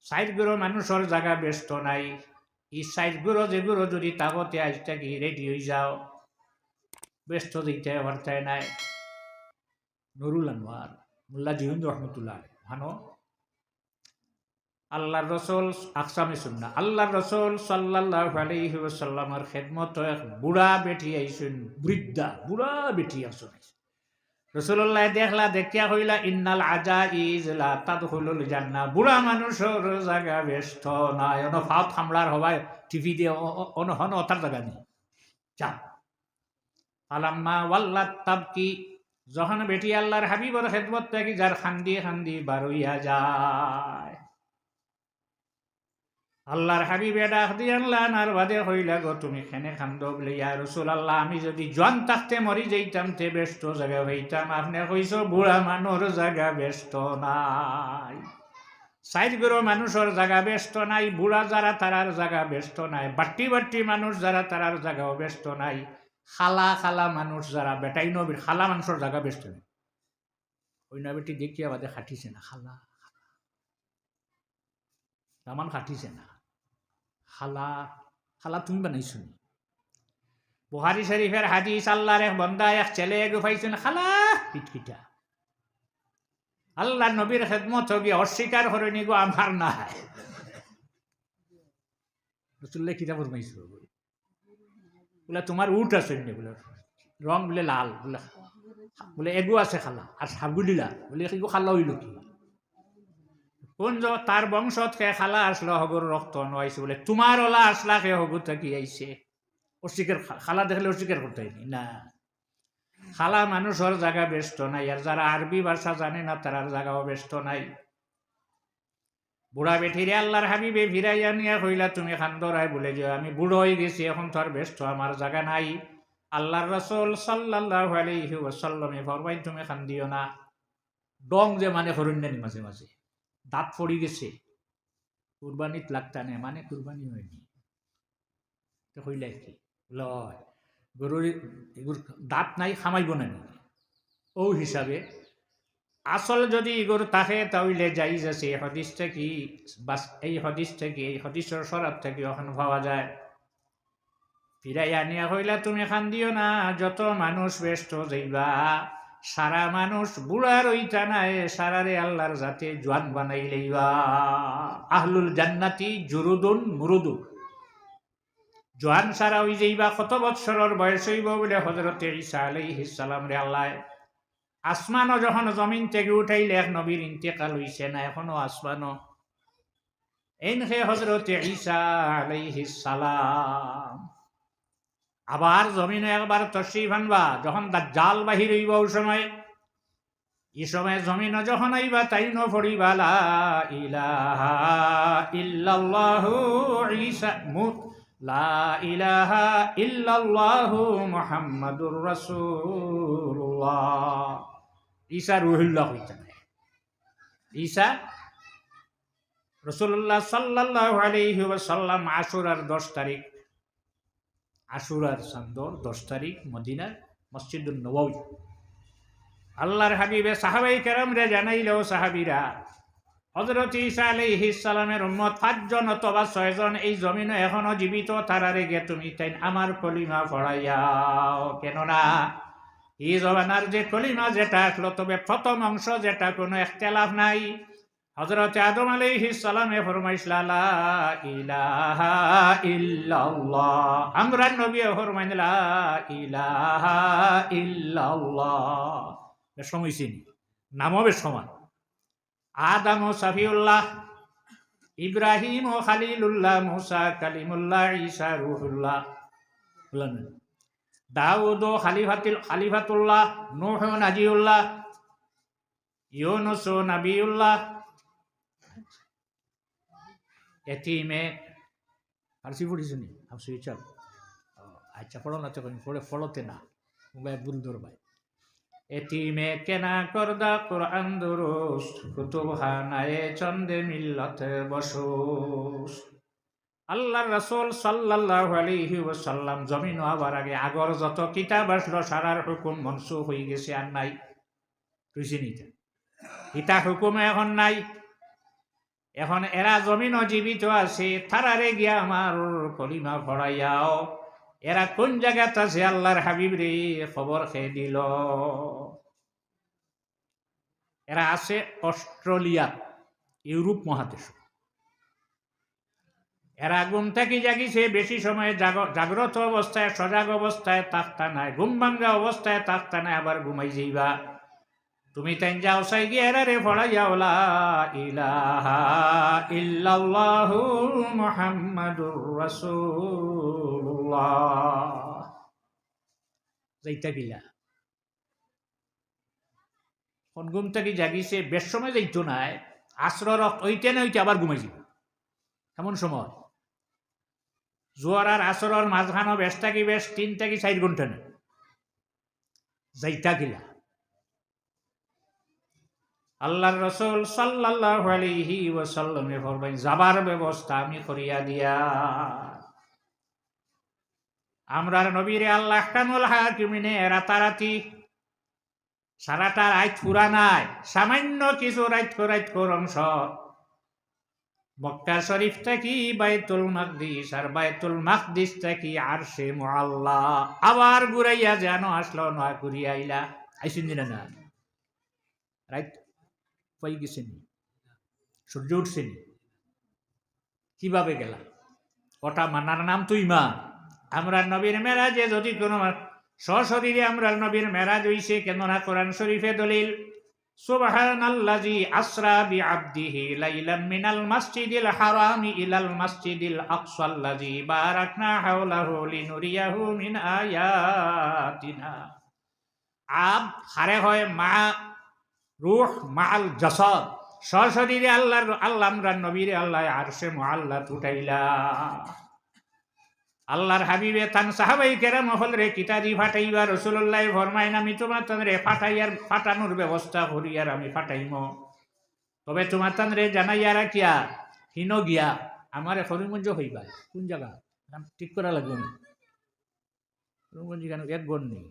সাইডগুলো মানুষের জায়গা ব্যস্ত নাই। এই সাইডগুলো যেগুলো যদি তাগতে আজ থাকি রেডি হয়ে যাও, ব্যস্ত দিতে পারতে নাই। নুরুল আনোয়ার মোল্লা জিহুদ রহমতুল্লাহ ভানো আল্লাহর রসুল আকসামে সুন্না আল্লাহর রসুল সাল্লাল্লাহু আলাইহি ওয়াসাল্লামের খেদমত এক বুড়া বেটি আইসুন, বৃদ্ধা বুড়া বেটি আসুন। রসুল্লাহ দেখলা দেখিয়া কইলা ইন্নাল আজাইজ লা তাদখুলুল জান্নাহ, বুড়া মানুষের জায়গা ব্যস্ত নাই। অন ফাত হামলার হবাই টিভি দিয়ে অনহন অতার জায়গা নেই। যা আলাম্মা ওয়াল্লাত তাবকি, যখন বেটি আল্লাহর হাবিবর খেদমত থাকি যার খান্দি খান্দি বারইয়া যায়। আল্লাহর হাবিবে ডাক দিয়ে আনলান আর বাদে হইলা গো তুমি খেনে খান্দ বলে, ইয়া রাসূলুল্লাহ আমি যদি জোয়ান থাকতে মরি যাইতাম তে ব্যস্ত জায়গা হইতাম, আপনি কইছো বুড়া মানুষ জায়গা ব্যস্ত নাই। সাইজ গুলো মানুষের জায়গা ব্যস্ত নাই, বুড়া যারা তারার জায়গা ব্যস্ত নাই, বাট্টি বাট্টি মানুষ যারা তারার জায়গাও ব্যস্ত নাই, খালা খালা মানুষ যারা বেটাই নবীর খালা মানুষের জায়গা ব্যস্ত নেই। ওই না বেটি দেখিয়া বাদে খাটিছে না, খালা তামান খাটিছে না, খালা খালা তুমি বানাইছো নি? বুখারী শরীফের হাদিস, আল্লাহর এক বান্দা এক ছেলে গুফাইছেন খালা পিটপিটা। আল্লাহ নবীর খেদমত হবি অস্বীকার করেনি গো আমার নাই। রাসূলুল্লাহ কিতাব ফরমাইছো বলে তোমার উট আছে নি? বলে রং বলে লাল, বলে এগু আছে খালা আর সাবগুলিলা, বলে এগু খালা হইল কি? কোন তার বংশত খে খালা আসলো হগর রক্ত নয়ছে, বলে তোমার ওলা আসলা খে হগুর থাকি আইছে। অস্বীকার খালা দেখলে অস্বীকার করতে না। খালা মানুষের জায়গা ব্যস্ত নাই, আর যারা আরবি ভাষা জানে না তার জায়গাও ব্যস্ত নাই। বুড়া বেঠিরে আল্লাহর হাবিবে ভিড়াইয়া নিয়া কইলা তুমি খান্দরাই বলে যে আমি বুড়ো হয়ে গেছি, এখন তো আর ব্যস্ত আমার জায়গা নাই। আল্লাহর রাসূল সাল্লাল্লাহু আলাইহি ওয়াসাল্লামে ফরমাই তুমি খান্দিও না। ডং যে মানে হরণ্যানি মাঝে মাঝে দাঁত পড়ি গেছে, কুরবানিত লাগতা নেই মানে কুরবানি হয়নি, তো কইলাই কি লয় গরুর এগুর দাঁত নাই খামাইব না নাকি? ও হিসাবে আসল যদি ইগর তাকে তাহলে যাইজ আছে। এই হদিসটা কি বাস এই হদিস থেকে এই হদিসের সরাব থেকে ওখানে পাওয়া যায়। ফিরাই আনিয়া কইলা তুমি খান দিও না, যত মানুষ ব্যস্ত যাইবা সারা মানুষ বুড়া রইতা নাই, সারারে আল্লাহর জাতে জোয়ান বানাই লইবা। আহলুল জান্নাতি জুরুদুন মুরুদুন, জোয়ান সারা হই যাইবা। কত বৎসরের বয়স হইব বলে হযরতে ঈসা আলাইহিস সালাম রে আল্লাহ আসমানও যখন জমিন থেকে উঠাইলে এক নবীর ইন্তেকাল হইছে না, এখনো আসমানও এনহে হযরতে ঈসা আলাইহিস সালাম আবার জমিনে একবার তশরিফ আনবা, যখন দাজ্জাল বাহির হইব ওই সময়, এই সময় জমিনও যখন আইবা তাইনো পড়িবা লা ইলাহা ইল্লাল্লাহু ঈসা লা ইলাহা ইল্লাল্লাহু মুহাম্মাদুর রাসূলুল্লাহ। ঈসা রুহুল্লাহ হইতে নাই, ঈসা রাসূলুল্লাহ সাল্লাল্লাহু আলাইহি ওয়াসাল্লাম আশুরার 10 তারিখ, আশুরার চাঁদর 10 তারিখ মদিনার মসজিদুন নববী আল্লাহর হাবিবে সাহাবাই কেরামরে জানাইলেও সাহাবীরা হযরত ঈসা আলাইহিস সালামের উম্মত 5 জন অথবা 6 জন এই জমিনে এখনো জীবিত, তারারে গে তুমি তাই আমার কলিমা পড়াইয়াও। কেননা এই জমানার যে কলিমা যেটা আসলো, তবে প্রথম অংশ যেটা কোনো ইখতিলাফ নাই, হযরত আদম আলাইহিস সালামে ফরমাইছিল লা ইলাহা ইল্লাল্লাহ, আমরা নবী ফরমাইন লা ইলাহা ইল্লাল্লাহ। সমইছিনি নামও বেশ সমান। আদম ও সাফিউল্লাহ, ইব্রাহিম ও খালিলুল্লাহ, মুসা কালিমুল্লাহ, ঈসা রূহুল্লাহ, দাউদ ও খালিফাতুল্লাহ, নূহ নাজিউল্লাহ, ইউনুস ও নবিউল্লাহ। এতিমে ফার্সি পড়িস নি আপনি চল? আচ্ছা পড়ো না, তখন পড়ে ফলতে না মোবাইল বুলদর ভাই। এতিমে কেনা করদা কোরআন দুরুস্ত, কুতুব হানায়ে চন্দে মিল্লতে বসুস। আল্লাহর রাসূল সাল্লাল্লাহু আলাইহি ওয়াসাল্লাম জমিন হওয়ার আগে আগর যত কিতাব আসলো সারার হুকুম মনসুখ হয়ে গেছে, আর নাই। তুই চিনিতে ইটা হুকুম এখন নাই। এখন এরা জমিনও জীবিত আছে, তারারে গিয়া আমার কলিমা পড়াইয়াও। এরা কোন জায়গাতে আছে আল্লাহর হাবিব রে খবর খেয়ে দিল। এরা আছে অস্ট্রেলিয়া, ইউরোপ মহাদেশ। এরা ঘুম থেকে জাগিছে, বেশি সময় জাগ্রত অবস্থায় সজাগ অবস্থায় থাকতা নাই, ঘুম ভাঙ্গা অবস্থায় থাকতা নাই, আবার ঘুমাই যাইবা। তুমি তাই যাও সাই গিয়ে এরা রে পড়াইয়াও লা ইলাহা ইল্লাল্লাহু মুহাম্মাদুর রাসূলুল্লাহ। যাইতা গিলা কোন ঘুম থেকে জাগিছে, বেশ সময় যাইতো নাই, আসর ওইতে না ওইতে আবার ঘুমাই যাব। এমন সময় জোয়ার আর আসরের মাঝখানো বেশ থাকি বেশ 3 থেকে 4 ঘন্টা না যাইতা গিলা। আল্লাহর রাসূল সাল্লাল্লাহু আলাইহি ওয়াসাল্লামে ফরমাই যাবার ব্যবস্থা আমি করিয়া দিয়া। আমরার নবীরে আল্লাহ কামুল হাকিমিনে রাতারাতি সারাটা রাত পুরা নাই, সামান্য কিছু রাত অংশ মক্কা শরীফ থেকে বাইতুল মাকদিস, আর বাইতুল মাকদিস থেকে আরশে মুআল্লা আবার ঘুরাইয়া যেন আসলো, নয় ঘুরিয়া আইলা। আইসিন দিনা না রাইট পাই গেছেন, সূর্য উঠছেন, কিভাবে গেলা? ওটা মানার নাম তো ইমান। আমরা নবীর মেরাজে যদি কোনো সশরীরে আমরা নবীর মেরাজ হইছে, কেন না কোরআন শরীফে দলিল সুবহানাল্লাযী আসরা বিআবদিহি লাইলাম মিনাল মাসজিদিল হারামি ইলাল মাসজিদিল আকসাল্লাযী বারাকনা হাওলাহু লিনুরিয়াহু মিন আয়াতিনা। আব হারে হয় মা রূহ মাল জাসাদ, সশরীরে আল্লাহ আমরা নবীরে আল্লাহ আরশে মুআল্লা উঠাইলা। আল্লাহর হাবিবে তান সাহাবাই কেরাম হল রে কিতাদি ফাটাইবা। রাসূলুল্লাহ ফরমাইন আমি তোমার তানরে ফাটাইয়ার ফাটানোর ব্যবস্থা করিয়ার আমি ফাটাইম, তবে তোমার তানরে জানাইয়া রাখিয়া হিন গিয়া আমারে হরিমঞ্জ হইবা। কোন জায়গা নাম ঠিক করা লাগবে না, হরিমঞ্জ কেন এক গণ নেই।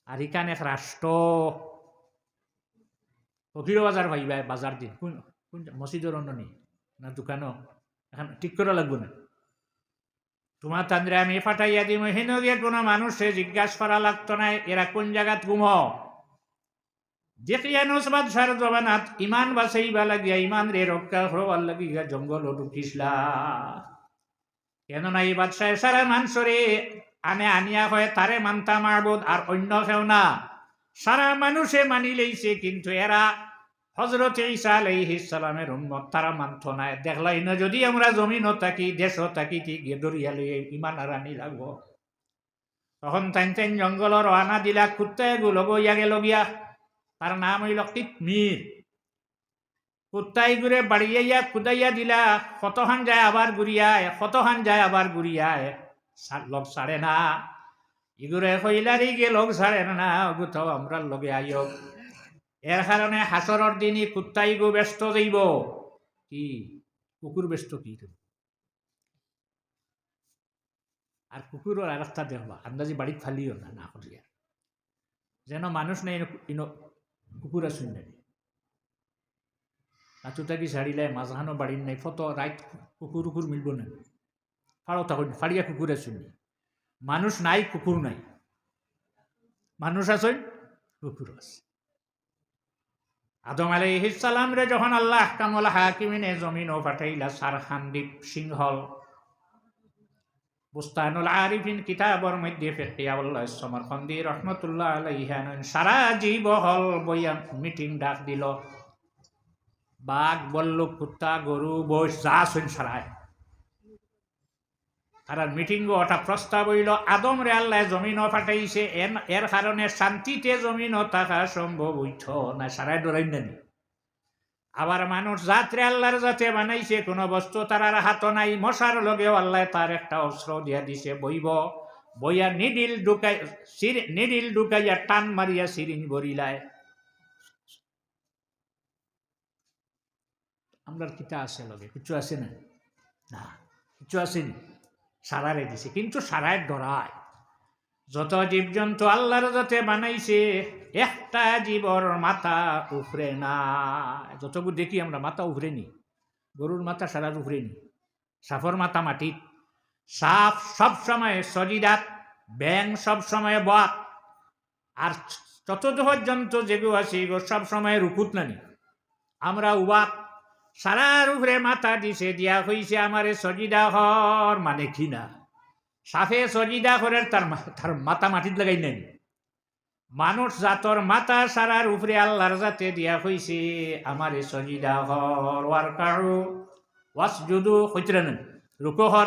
আর এখানে এক রাষ্ট্র ফকির বাজার ভাইবা, বাজার দিন কোন কোন মসজিদের অন্য নেই না দোকানও, এখন ঠিক করা লাগবে না। তোমার তান্দ্রে আমি ফাটাইয়া দিম, হেন গিয়ে কোনো মানুষে জিজ্ঞাসা করা লাগতো না এরা কোন জায়গাত ঘুম। দেখিয়া নসবাদ সার জবানাত ইমান বাসাইবা লাগিয়া, ইমান রে রক্ষা হওয়ার লাগিয়া জঙ্গল ঢুকিসলা। কেননা এই বাদশাহ সারা মানুষরে আনিয়া হয় তারে মানতা মারবুদ, আর অন্য কেউ না। সারা মানুষে মানি লইছে, কিন্তু এরা হযরত ঈসা আলাইহিস সালামের উম্মত, তারা মানত না। দেখলাই না যদি আমরা জমিনও থাকি দেশও থাকি কি গেদরিয়া লইয়া ইমান আর আনি লাগবো। তখন তাইন জঙ্গল রওনা দিলা, কুত্তায় গুলো গইয়া গেল গিয়া, তার নাম হইল কিতমির। কুত্তাই ঘুরে বাড়িয়াইয়া কুদাইয়া দিলা, কতহান যায় আবার ঘুরিয়ায়, কতহান যায় আবার ঘুরিয়ায়, লোক ছাড়ে না। ইগুরে হইলারি গিয়ে লোক ছাড়ে না, গুথাও আমরা লগে আইও। এর কারণে হাসরের দিনই কুত্তাই গো ব্যস্ত যাইব, কি কুকুর ব্যস্ত কি। আর কুকুরের আর একটা দেখবা আন্দাজি বাড়িত ফালিও না, না করিয়া যেন মানুষ নেই কুকুর আসুন নাই। আচুটাকি ছাড়িলাই মাঝখানো বাড়ির নাই, ফটো রাইট কুকুর মিলব না, ফাড়ো তখন ফাড়িয়া কুকুর আসুন। মানুষ নাই কুকুর নাই, মানুষ আসুন কুকুর আছে। আদম আলাইহিস সালাম রে যখন আল্লাহ কামুল হাকিমিনে জমিনও পাঠাইলা, সারখানদ্বীপ সিংহল বুস্তানুল আরিফিন কিতাবর মধ্যে ফিকিয়াউল্লাহ সমরকন্দি রহমতুল্লাহ আলাইহি সারা জীবহল বইয়া মিটিং ডাক দিল। বাঘ বল্লুক কুত্তা গরু বৈশ যা শুন সারায় তারা মিটিং ওটা প্রস্তাব হইল, আদম রে আল্লাহ জমিনও পাঠাইছে, এর কারণে শান্তিতে জমিনও থাকা সম্ভব হইত না, সারায় ডরাই নানি। আবার মানুষ জাতরে আল্লাহর জাতে বানাইছে, কোনো বস্তু তারার হাত নাই। মশার লগেও আল্লাহ তার একটা অস্ত্র দিয়া দিছে, বইয়া নিডিল ঢুকাইয়া টান মারিয়া সিরিঞ্জ ভরিলায়। আমরা কিতা আছে লগে কিছু আছে না, না কিছু আসেনি, সারারে দিছে। কিন্তু সারায় ডরায়। যত জীবজন্তু আল্লাহর যাতে বানাইছে, একটা জীবর মাথা উফরে না। যতটুকু দেখি আমরা মাথা উফরে নি। গরুর মাথা সারার উপরে নি, সাফর মাথা মাটিত, সাপ সব সময় সজিদাত, ব্যাং সব সময় বাত, আর চতুর্থ পর্যন্ত যেগুলো আছে এগুলো সব সময় রুকুত নানি। আমরা উবাক সারার উপরে মাথা দিছে দিয়া হইছে আমারে সজিদা হর, মানে কি না সাফে সজিদা করে তার মাথা মাটিত লাগাই নেন। মানুষ জাতর মাথা সারার উপরে আল্লাহর জাতে দিয়া হইছে আমারে সজিদা হর, ওয়ারকাউ ওয়াসজুদু, হইতরা নেন রুকু হর।